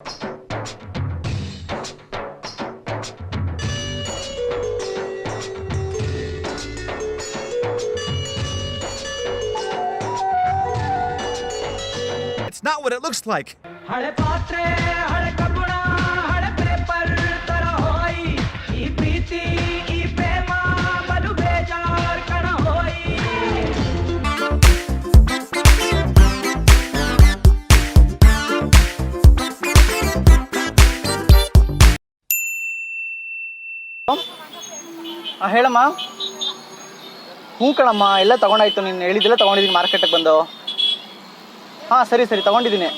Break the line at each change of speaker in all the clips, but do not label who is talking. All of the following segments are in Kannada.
It's not what it looks like.
ಹೇಳಮ್ಮ. ಹ್ಞೂ ಕಣಮ್ಮ, ಎಲ್ಲ ತೊಗೊಂಡಾಯ್ತು. ನೀನು ಹೇಳಿದ್ದೆಲ್ಲ ತೊಗೊಂಡಿದ್ದೀನಿ ಮಾರ್ಕೆಟಿಗೆ ಬಂದು. ಹಾಂ ಸರಿ ತೊಗೊಂಡಿದ್ದೀನಿ.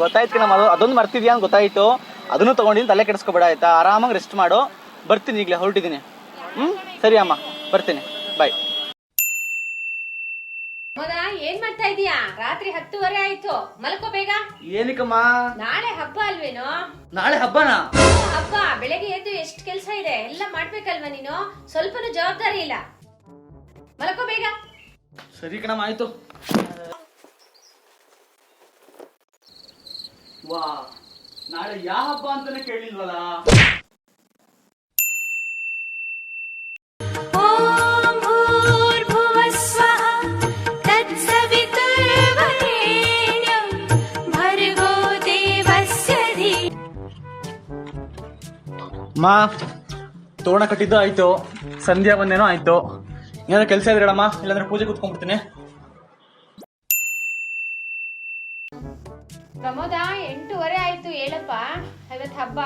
ಗೊತ್ತಾಯ್ತು ಕಣಮ್ಮ, ಅದೊಂದು ಮರ್ತಿದ್ಯಾ ಅಂತ ಗೊತ್ತಾಯಿತು. ಅದನ್ನು ತೊಗೊಂಡಿದ್ದೀನಿ, ತಲೆ ಕೆಡಿಸ್ಕೊಬೇಡ ಆಯಿತಾ. ಆರಾಮಾಗಿ ರೆಸ್ಟ್ ಮಾಡು. ಬರ್ತೀನಿ, ಈಗಲೇ ಹೊರಟಿದ್ದೀನಿ. ಸರಿ ಅಮ್ಮ, ಬರ್ತೀನಿ, ಬಾಯ್.
ಏನ್ ಮಾಡ್ತಾ ಇದೀಯಾ? ರಾತ್ರಿ 10:30 ಆಯ್ತು, ಮಲ್ಕೋ ಬೇಗ.
ಏನಕ್ಕಮ್ಮ?
ನಾಳೆ ಹಬ್ಬ ಅಲ್ವೇನೋ?
ನಾಳೆ ಹಬ್ಬನಾ?
ಹಬ್ಬ. ಬೆಳಗ್ಗೆ ಎದ್ದು ಎಷ್ಟು ಕೆಲಸ ಇದೆ, ಎಲ್ಲ ಮಾಡ್ಬೇಕಲ್ವಾ ನೀನು? ಸ್ವಲ್ಪನೂ ಜವಾಬ್ದಾರಿ ಇಲ್ಲ. ಮಲ್ಕೋ ಬೇಗ.
ಸರಿ ಕಣಮ್ಮ, ಆಯ್ತು. ವಾ, ನಾಳೆ ಯಾವ ಹಬ್ಬ ಅಂತಾನೆ ಕೇಳಿಲ್ವಲ್ಲ. ಮಾ, ತೋರಣ ಕಟ್ಟಿದ್ದು ಆಯ್ತು, ಸಂಧ್ಯಾ ಬಂದೇನೋ ಆಯ್ತು. ಏನಾದ್ರು ಕೆಲಸ ಇದ್ರೆ ಹೇಳಮ್ಮ, ಇಲ್ಲಾಂದ್ರೆ ಪೂಜೆ ಕೂತ್ಕೊಂಡ್ಬಿಡ್ತೀನಿ.
ಪ್ರಮೋದ, 8:30 ಆಯ್ತು, ಹೇಳಪ್ಪ. ಇವತ್ತು ಹಬ್ಬ.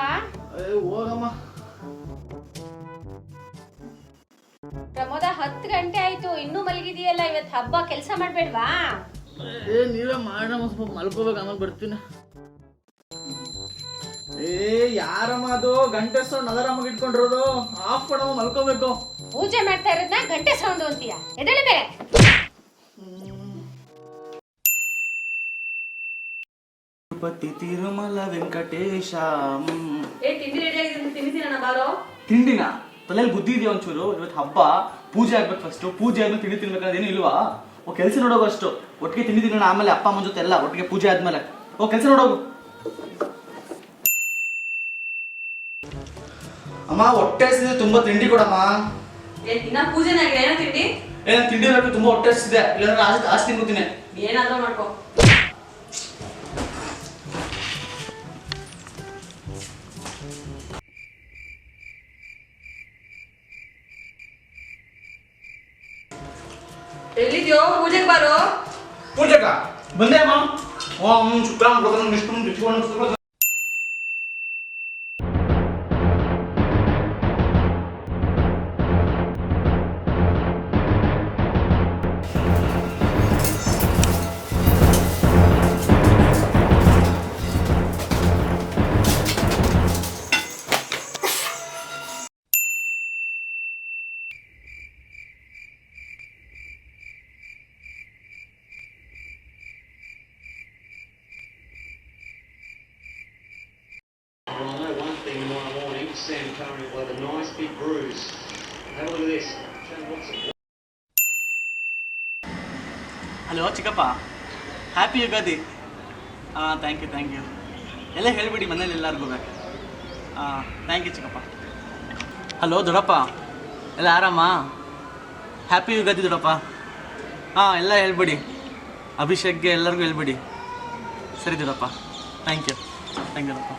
ಹೋಗಮ್ಮ.
ಪ್ರಮೋದ, 10 ಗಂಟೆ ಆಯ್ತು, ಇನ್ನೂ ಮಲಗಿದೆಯಲ್ಲ. ಇವತ್ತು ಹಬ್ಬ, ಕೆಲಸ ಮಾಡ್ಬೇಡ್ವಾ?
ನೀವೇ ಮಾಡೋಣ, ಸ್ವಲ್ಪ ಮಲ್ಕೋಬೇಕು, ಆಮೇಲೆ ಬರ್ತೀನಿ. ಯಾರಮ್ಮ ಅದು ಗಂಟೆ ಸೌಂಡ್ ಅದರಮ್ಮ ಇಟ್ಕೊಂಡಿರೋದು? ಆಫ್ ಮಾಡಮ್ಮ, ಮಲ್ಕೋಬೇಕು.
ಪೂಜೆ ಮಾಡ್ತಾ ಇರೋದ್ನ ಗಂಟೆ ಸೌಂಡ್ ಅಂತೀಯ? ಎದ್ದೇಳು ಬೇರೆ.
ತಿರುಪತಿ ತಿರುಮಲ ವೆಂಕಟೇಶ.
ತಿಂಡಿ ರೆಡಿ ಆಗಿದೆ, ತಿಂದಿನ ಬಾರೋ.
ತಿಂಡಿನ ತಲೆಯಲ್ಲಿ ಬುದ್ಧಿ ಇದೆಯಾ ಒಂಚೂರು? ಇವತ್ತು ಹಬ್ಬ, ಪೂಜೆ ಆಗ್ಬೇಕು. ಫಸ್ಟ್ ಪೂಜೆ ಆದ್ಮೇಲೆ ತಿಂಡಿ ತಿನ್ಬೇಕಂದೇನು ಇಲ್ವಾ? ಕೆಲಸ ನೋಡೋಗು ಅಷ್ಟು. ಒಟ್ಟಿಗೆ ತಿಂಡಿ ತಿನ್ನೋಣ, ಆಮೇಲೆ ಅಪ್ಪ ಅಮ್ಮನ ಜೊತೆ ಎಲ್ಲ ಒಟ್ಟಿಗೆ ಪೂಜೆ ಆದ್ಮೇಲೆ. ಕೆಲಸ ನೋಡೋಗು. ಅಮ್ಮ, ಹೊಟ್ಟೆ ಹಸಿದೆ, ತುಂಬಾ ತಿಂಡಿ ಕೊಡಮ್ಮ.
ತಿಂಡಿ
ತಿಂಡಿ ಬೇಕು, ತುಂಬಾ ಹೊಟ್ಟೆ ಹಸಿದೆ. ಇಲ್ಲಾಂದ್ರೆ ಆಸ್ತಿ ತಿನ್ಕೋತೀನಿ.
ಏನಾದ್ರೂ ಮಾಡ್ಕೋ. ಎಲ್ಲಿದ್ಯೋ? ಪೂಜೆಗೆ ಬಾರೋ.
ಪೂಜೆಗ ಬಂದೆ ಅಮ್ಮ. ಓಂ ಶುಕ್ಲಾಂ ವರದಂ ವಿಷ್ಣುಂ ಶಶಿವರ್ಣಂ.
Sam Curry with a nice big bruise. Have a look at this.
Hello ಚಿಕ್ಕಪ್ಪ, ಹ್ಯಾಪಿ ಯುಗಾದಿ. Thank you. ಎಲ್ಲ ಹೇಳ್ಬಿಡಿ ಮನೇಲಿ ಎಲ್ಲರಿಗೂ. ಥ್ಯಾಂಕ್ ಯು ಚಿಕ್ಕಪ್ಪ. ಹಲೋ ದೊಡ್ಡಪ್ಪ, ಎಲ್ಲ ಆರಾಮ? ಹ್ಯಾಪಿ ಯುಗಾದಿ ದೊಡ್ಡಪ್ಪ. ಎಲ್ಲ ಹೇಳ್ಬಿಡಿ, ಅಭಿಷೇಕ್ಗೆ ಎಲ್ಲರಿಗೂ ಹೇಳ್ಬಿಡಿ. ಸರಿ ದೊಡ್ಡಪ್ಪ, ಥ್ಯಾಂಕ್ ಯು ದೊಡ್ಡಪ್ಪ.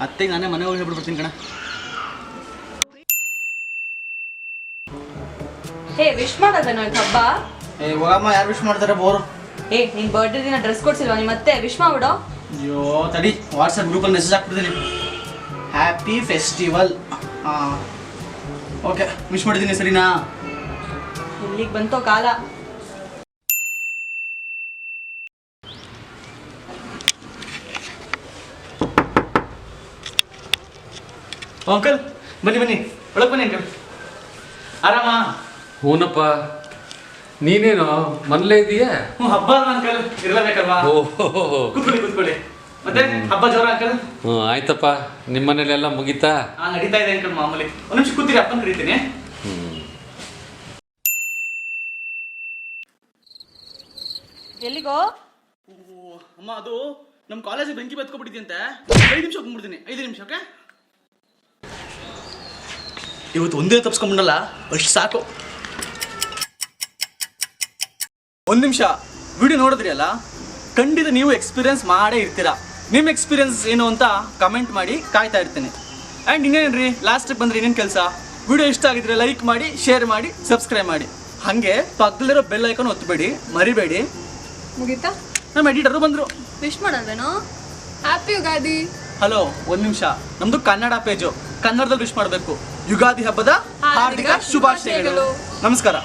ಅತ್ತೆಗೆ ನಾನೇ ಮನೆ ಹೋಗಿ ಹೇಳ್ಬಿಡ್ತೀನಿ ಕಣ.
ವಿಶ್ ಮಾಡೋದನ್ನ ಹಬ್ಬ.
ಹೋಗಮ್ಮ, ಯಾರು ವಿಶ್ ಮಾಡ್ತಾರೆ ಬೋರು.
ನಿನ್ ಬರ್ಡೇ ದಿನ ಡ್ರೆಸ್ ಕೊಡ್ಸಿಲ್ವಾ ನಿಮ್ಮ ಮತ್ತೆ? ವಿಶ್ ಮಾಡ್ಬಿಡೋ.
ಅಯ್ಯೋ ತಡಿ, ವಾಟ್ಸಪ್ ಗ್ರೂಪಲ್ಲಿ ಮೆಸೇಜ್ ಹಾಕ್ಬಿಡ್ತೀನಿ. Happy festival. ಓಕೆ, ವಿಶ್ ಮಾಡಿದ್ದೀನಿ. ಸರಿನಾ?
ಇಲ್ಲಿಗೆ ಬಂತೋ ಕಾಲ.
ಅಂಕಲ್ ಬನ್ನಿ, ಒಳಗೆ ಬನ್ನಿ ಅಂಕಲ್. ಆರಾಮ?
ಹೂನಪ್ಪ, ನೀನೇನು ಮನೇಲೇ ಇದೀಯಾ?
ಹಬ್ಬ ಅಂಕಲ್, ಇರ್ಲೇಬೇಕಲ್ವಾ? ಕೂತ್ಕೊಳ್ಳಿ. ಮತ್ತೆ ಹಬ್ಬ ಜೋರ ಅಂಕಲ್?
ಆಯ್ತಪ್ಪ. ನಿಮ್ಮ ಮನೇಲೆಲ್ಲ ಮುಗಿತಾ?
ನಡೀತಾ ಇದೆ ಅಂಕಲ್, ಮಾಮೂಲಿ. ಒಂದು ನಿಮಿಷ ಕೂತೀರಿ, ಅಪ್ಪನ ಕರೀತೀನಿ.
ಎಲ್ಲಿಗೋ?
ಅಮ್ಮ, ಅದು ನಮ್ಮ ಕಾಲೇಜಿಗೆ ಬೆಂಕಿ ಬತ್ಕೊಬಿಟ್ಟಿದ್ಯಂತೆ 5 ನಿಮಿಷ ಹೋಗ್ಬಿಡ್ತೀನಿ 5 ನಿಮಿಷ ಓಕೆ ಇವತ್ತು ಒಂದೇ ತಪ್ಸ್ಕೊಂಡ್ಬಿಡಲ್ಲ ಅಷ್ಟು ಸಾಕು 1 ನಿಮಿಷ ವಿಡಿಯೋ ನೋಡಿದ್ರಿ ಅಲ್ಲ ಖಂಡಿತ ನೀವು ಎಕ್ಸ್ಪೀರಿಯನ್ಸ್ ಮಾಡೇ ಇರ್ತೀರಾ ನಿಮ್ಮ ಎಕ್ಸ್ಪೀರಿಯನ್ಸ್ ಏನು ಅಂತ ಕಮೆಂಟ್ ಮಾಡಿ ಕಾಯ್ತಾ ಇರ್ತೀನಿ ಆ್ಯಂಡ್ ಇನ್ನೇನ್ರಿ ಲಾಸ್ಟಿಗೆ ಬಂದರೆ ಇನ್ನೇನು ಕೆಲಸ ವಿಡಿಯೋ ಇಷ್ಟ ಆಗಿದ್ರೆ ಲೈಕ್ ಮಾಡಿ ಶೇರ್ ಮಾಡಿ ಸಬ್ಸ್ಕ್ರೈಬ್ ಮಾಡಿ ಹಾಗೆ ಪಕ್ಕದಲ್ಲಿರೋ ಬೆಲ್ ಐಕಾನ್ ಒತ್ತಬೇಡಿ ಮರಿಬೇಡಿ
ಮುಗೀತಾ
ನಮ್ಮ ಎಡಿಟರು ಬಂದರು
ವಿಶ್ ಮಾಡೋದೇನೋ ಹ್ಯಾಪಿ ಯುಗಾದಿ
ಹಲೋ 1 ನಿಮಿಷ ನಮ್ದು ಕನ್ನಡ ಪೇಜು ಕನ್ನಡದಲ್ಲಿ ವಿಶ್ ಮಾಡಬೇಕು ಯುಗಾದಿ ಹಬ್ಬದ ಹಾರ್ದಿಕ ಶುಭಾಶಯಗಳು ನಮಸ್ಕಾರ